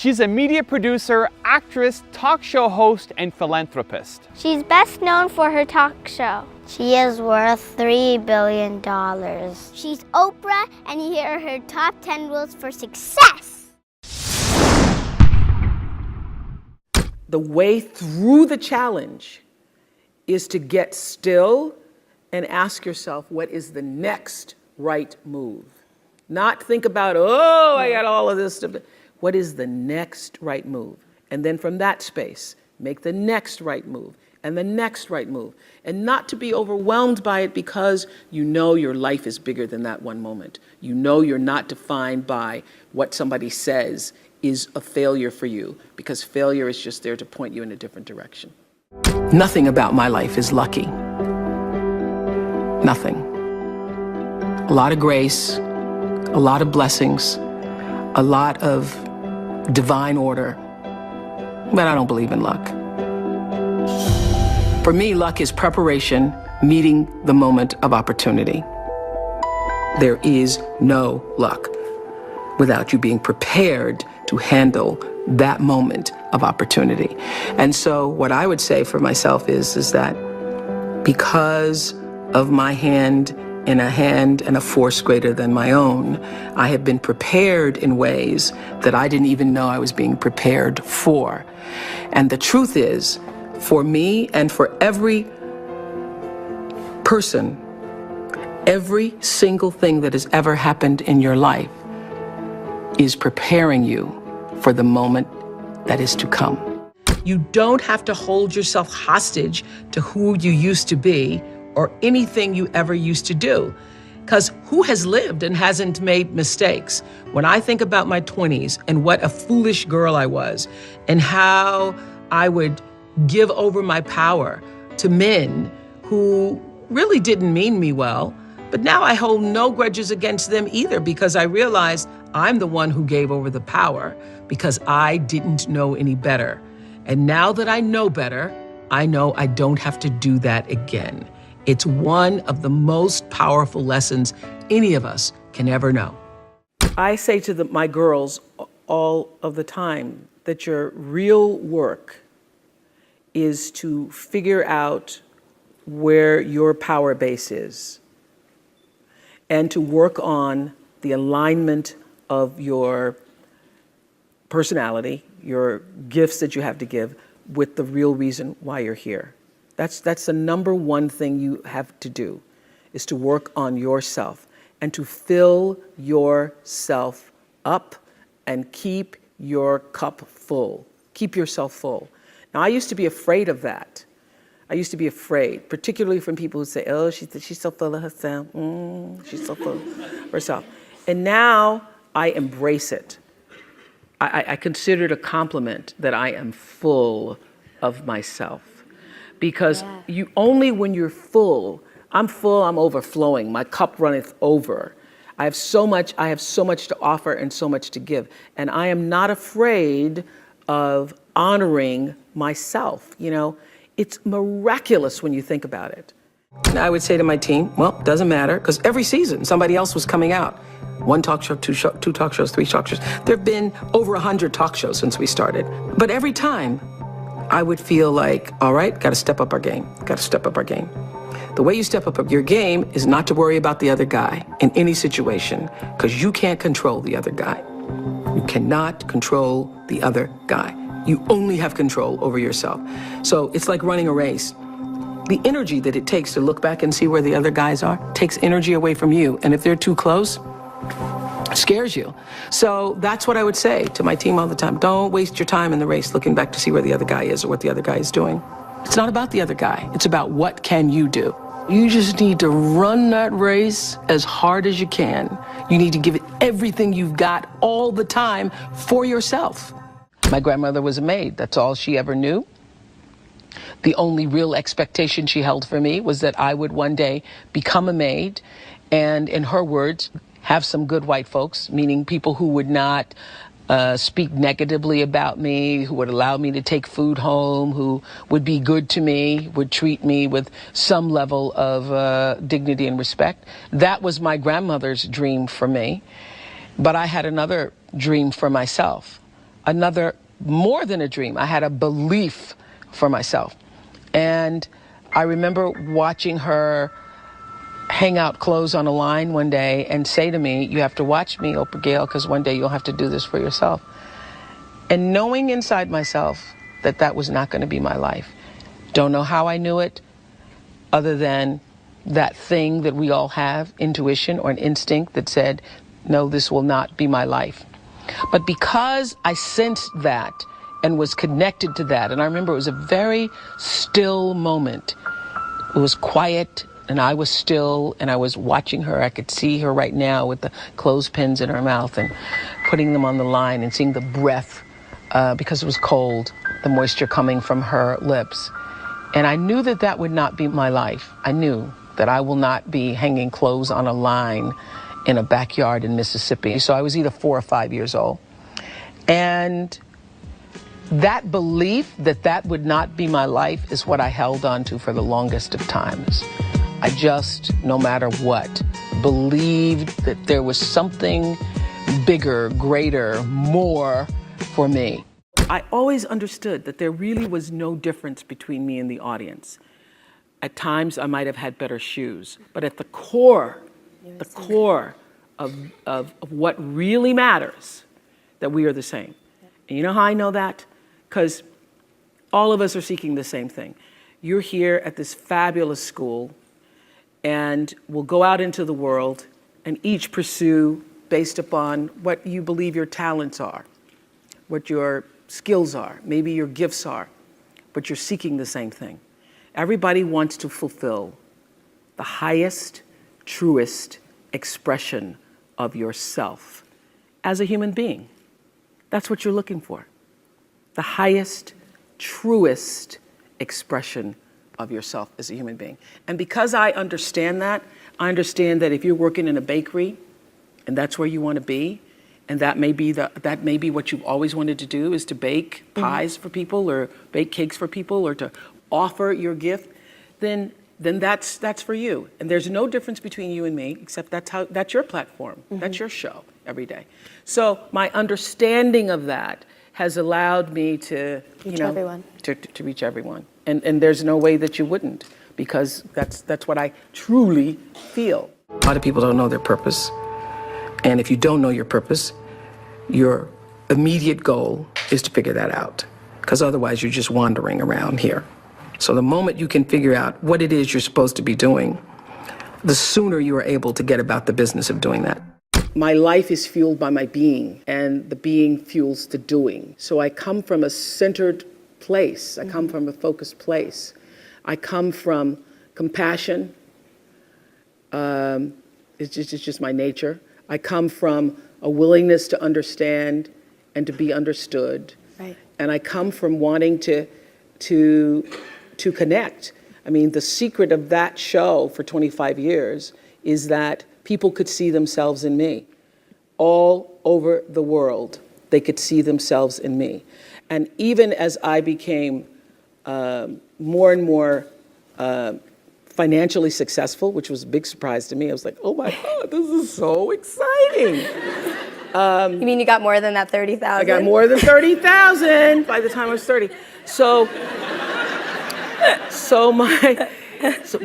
She's a media producer, actress, talk show host, and philanthropist. She's best known for her talk show. She is worth $3 billion. She's Oprah, and here are her top 10 rules for success. The way through the challenge is to get still and ask yourself, what is the next right move? Not think about, oh, I got all of this stuff. What is the next right move? And then from that space, make the next right move and the next right move. And not to be overwhelmed by it because you know your life is bigger than that one moment. You know you're not defined by what somebody says is a failure for you, because failure is just there to point you in a different direction. Nothing about my life is lucky. Nothing. A lot of grace, a lot of blessings, a lot of divine order, but I don't believe in luck. For me, luck is preparation meeting the moment of opportunity. There is no luck without you being prepared to handle that moment of opportunity. And so what I would say for myself is that because of my hand and a force greater than my own, I have been prepared in ways that I didn't even know I was being prepared for. And the truth is, for me and for every person, every single thing that has ever happened in your life is preparing you for the moment that is to come. You don't have to hold yourself hostage to who you used to be or anything you ever used to do. Because who has lived and hasn't made mistakes? When I think about my 20s and what a foolish girl I was and how I would give over my power to men who really didn't mean me well, but now I hold no grudges against them either, because I realized I'm the one who gave over the power because I didn't know any better. And now that I know better, I know I don't have to do that again. It's one of the most powerful lessons any of us can ever know. I say to my girls all of the time that your real work is to figure out where your power base is and to work on the alignment of your personality, your gifts that you have to give, with the real reason why you're here. That's the number one thing you have to do, is to work on yourself and to fill yourself up and keep your cup full. Keep yourself full. Now, I used to be afraid of that. I used to be afraid, particularly from people who say, oh, she's so full of herself. She's so full of herself. And now I embrace it. I consider it a compliment that I am full of myself. Because you only when you're full, I'm overflowing, my cup runneth over. I have so much to offer and so much to give. And I am not afraid of honoring myself. You know, it's miraculous when you think about it. And I would say to my team, well, doesn't matter, because every season somebody else was coming out. One talk show, two talk shows, three talk shows. There have been over 100 talk shows since we started. But every time I would feel like, all right, got to step up our game, got to step up our game. The way you step up your game is not to worry about the other guy in any situation, because you can't control the other guy. You cannot control the other guy. You only have control over yourself. So it's like running a race. The energy that it takes to look back and see where the other guys are takes energy away from you. And if they're too close, it scares you. So that's what I would say to my team all the time. Don't waste your time in the race looking back to see where the other guy is or what the other guy is doing. It's not about the other guy. It's about what can you do. You just need to run that race as hard as you can. You need to give it everything you've got all the time for yourself. My grandmother was a maid. That's all she ever knew. The only real expectation she held for me was that I would one day become a maid and, in her words, have some good white folks, meaning people who would not speak negatively about me, who would allow me to take food home, who would be good to me, would treat me with some level of dignity and respect. That was my grandmother's dream for me. But I had another dream for myself, another, more than a dream. I had a belief for myself. And I remember watching her hang out clothes on a line one day and say to me, "You have to watch me, Oprah Gail, because one day you'll have to do this for yourself." And knowing inside myself that that was not going to be my life. Don't know how I knew it, other than that thing that we all have, intuition or an instinct that said, no, this will not be my life. But because I sensed that and was connected to that, and I remember it was a very still moment. It was quiet, and I was still, and I was watching her. I could see her right now with the clothespins in her mouth and putting them on the line and seeing the breath, because it was cold, the moisture coming from her lips. And I knew that that would not be my life. I knew that I will not be hanging clothes on a line in a backyard in Mississippi. So I was either 4 or 5 years old. And that belief that that would not be my life is what I held on to for the longest of times. I just, no matter what, believed that there was something bigger, greater, more for me. I always understood that there really was no difference between me and the audience. At times I might have had better shoes, but at the core of what really matters, that we are the same. And you know how I know that? Because all of us are seeking the same thing. You're here at this fabulous school, and we'll go out into the world and each pursue based upon what you believe your talents are, what your skills are, maybe your gifts are, but you're seeking the same thing. Everybody wants to fulfill the highest, truest expression of yourself as a human being. That's what you're looking for. The highest, truest expression of yourself as a human being. And because I understand that if you're working in a bakery and that's where you want to be, and that may be what you've always wanted to do, is to bake pies for people or bake cakes for people or to offer your gift, then that's for you. And there's no difference between you and me, except that's your platform. That's your show every day. So my understanding of that has allowed me to reach everyone. To reach everyone. And there's no way that you wouldn't, because that's what I truly feel. A lot of people don't know their purpose. And if you don't know your purpose, your immediate goal is to figure that out, because otherwise you're just wandering around here. So the moment you can figure out what it is you're supposed to be doing, the sooner you are able to get about the business of doing that. My life is fueled by my being, and the being fuels the doing. So I come from a centered place. I come from a focused place. I come from compassion. It's just my nature. I come from a willingness to understand and to be understood. Right. And I come from wanting to connect. I mean, the secret of that show for 25 years is that people could see themselves in me. All over the world, they could see themselves in me. And even as I became more and more financially successful, which was a big surprise to me, I was like, oh my God, this is so exciting. You mean you got more than that 30,000? I got more than 30,000 by the time I was 30.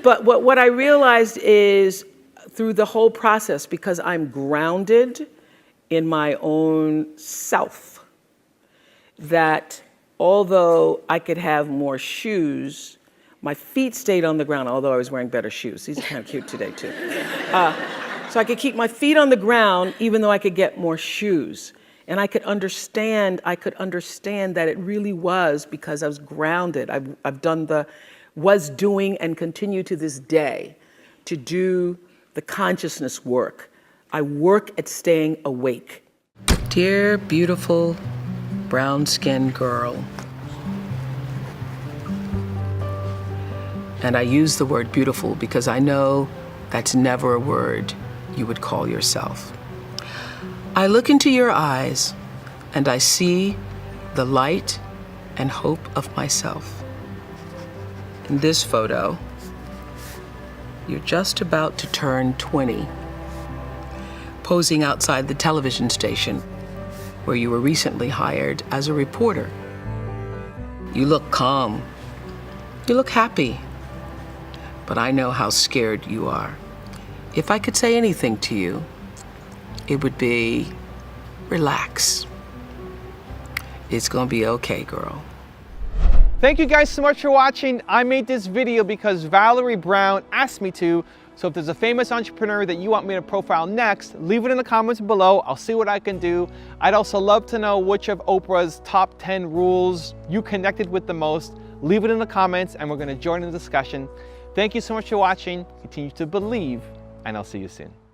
But what I realized is, through the whole process, because I'm grounded in my own self, that although I could have more shoes, my feet stayed on the ground, although I was wearing better shoes. These are kind of cute today, too. So I could keep my feet on the ground, even though I could get more shoes. And I could understand that it really was because I was grounded. I've done was doing and continue to this day to do the consciousness work. I work at staying awake. Dear beautiful brown-skinned girl. And I use the word beautiful because I know that's never a word you would call yourself. I look into your eyes and I see the light and hope of myself. In this photo, you're just about to turn 20, posing outside the television station where you were recently hired as a reporter. You look calm. You look happy. But I know how scared you are. If I could say anything to you, it would be, relax. It's gonna be okay, girl. Thank you guys so much for watching. I made this video because Valerie Brown asked me to. So if there's a famous entrepreneur that you want me to profile next, leave it in the comments below. I'll see what I can do. I'd also love to know which of Oprah's top 10 rules you connected with the most. Leave it in the comments and we're gonna join in the discussion. Thank you so much for watching. Continue to believe, and I'll see you soon.